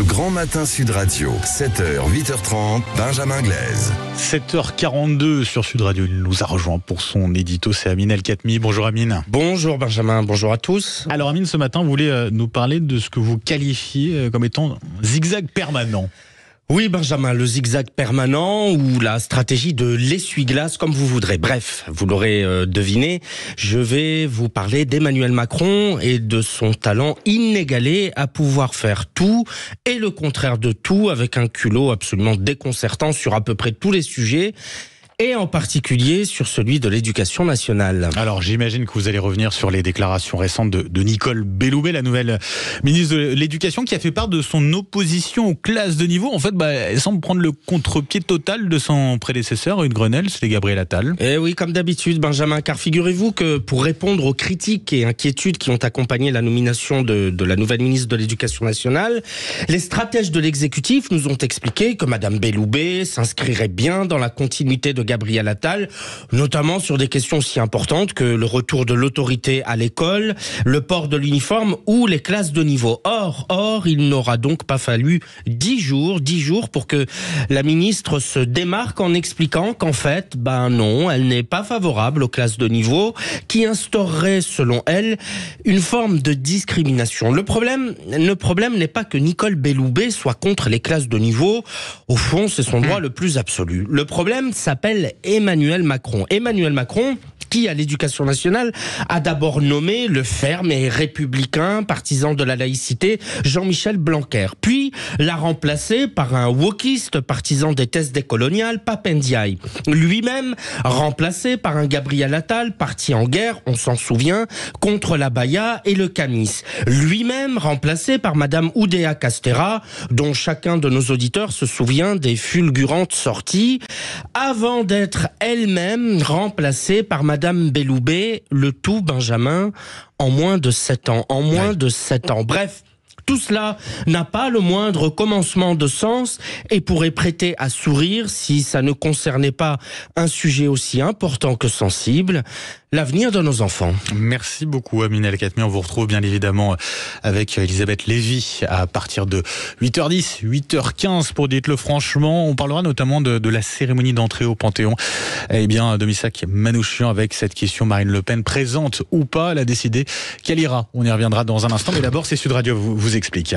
Le Grand Matin Sud Radio, 7h, 8h30, Benjamin Glaise. 7h42 sur Sud Radio, il nous a rejoint pour son édito, c'est Amine El-Khatmi. Bonjour Amine. Bonjour Benjamin, bonjour à tous. Alors Amine, ce matin, vous voulez nous parler de ce que vous qualifiez comme étant zigzag permanent. Oui Benjamin, le zigzag permanent ou la stratégie de l'essuie-glace comme vous voudrez. Bref, vous l'aurez deviné, je vais vous parler d'Emmanuel Macron et de son talent inégalé à pouvoir faire tout et le contraire de tout avec un culot absolument déconcertant sur à peu près tous les sujets. Et en particulier sur celui de l'éducation nationale. Alors j'imagine que vous allez revenir sur les déclarations récentes de Nicole Belloubet, la nouvelle ministre de l'Éducation, qui a fait part de son opposition aux classes de niveau. En fait, elle semble prendre le contre-pied total de son prédécesseur, une Grenelle, c'était Gabriel Attal. Et oui, comme d'habitude Benjamin, car figurez-vous que pour répondre aux critiques et inquiétudes qui ont accompagné la nomination de la nouvelle ministre de l'Éducation nationale, les stratèges de l'exécutif nous ont expliqué que Madame Belloubet s'inscrirait bien dans la continuité de Gabriel Attal, notamment sur des questions si importantes que le retour de l'autorité à l'école, le port de l'uniforme ou les classes de niveau. Or, il n'aura donc pas fallu 10 jours pour que la ministre se démarque en expliquant qu'en fait, non, elle n'est pas favorable aux classes de niveau, qui instaurerait, selon elle, une forme de discrimination. Le problème n'est pas que Nicole Belloubet soit contre les classes de niveau. Au fond, c'est son droit le plus absolu. Le problème s'appelle Emmanuel Macron. Emmanuel Macron, qui, à l'Éducation nationale, a d'abord nommé le ferme et républicain, partisan de la laïcité, Jean-Michel Blanquer. Puis l'a remplacé par un wokiste, partisan des thèses décoloniales, Pape Ndiaye. Lui-même remplacé par un Gabriel Attal, parti en guerre, on s'en souvient, contre la baya et le camis. Lui-même remplacé par Madame Oudéa Castéra, dont chacun de nos auditeurs se souvient des fulgurantes sorties, avant d'être elle-même remplacée par Madame Belloubet, le tout, Benjamin, en moins de 7 ans. Bref, tout cela n'a pas le moindre commencement de sens et pourrait prêter à sourire si ça ne concernait pas un sujet aussi important que sensible, l'avenir de nos enfants. Merci beaucoup Amine El-Khatmi. On vous retrouve bien évidemment avec Elisabeth Lévy à partir de 8h10, 8h15 pour Dites-le franchement. On parlera notamment de la cérémonie d'entrée au Panthéon. De Missak Manouchian avec cette question: Marine Le Pen présente ou pas? Elle a décidé qu'elle ira. On y reviendra dans un instant, mais d'abord c'est Sud Radio vous explique.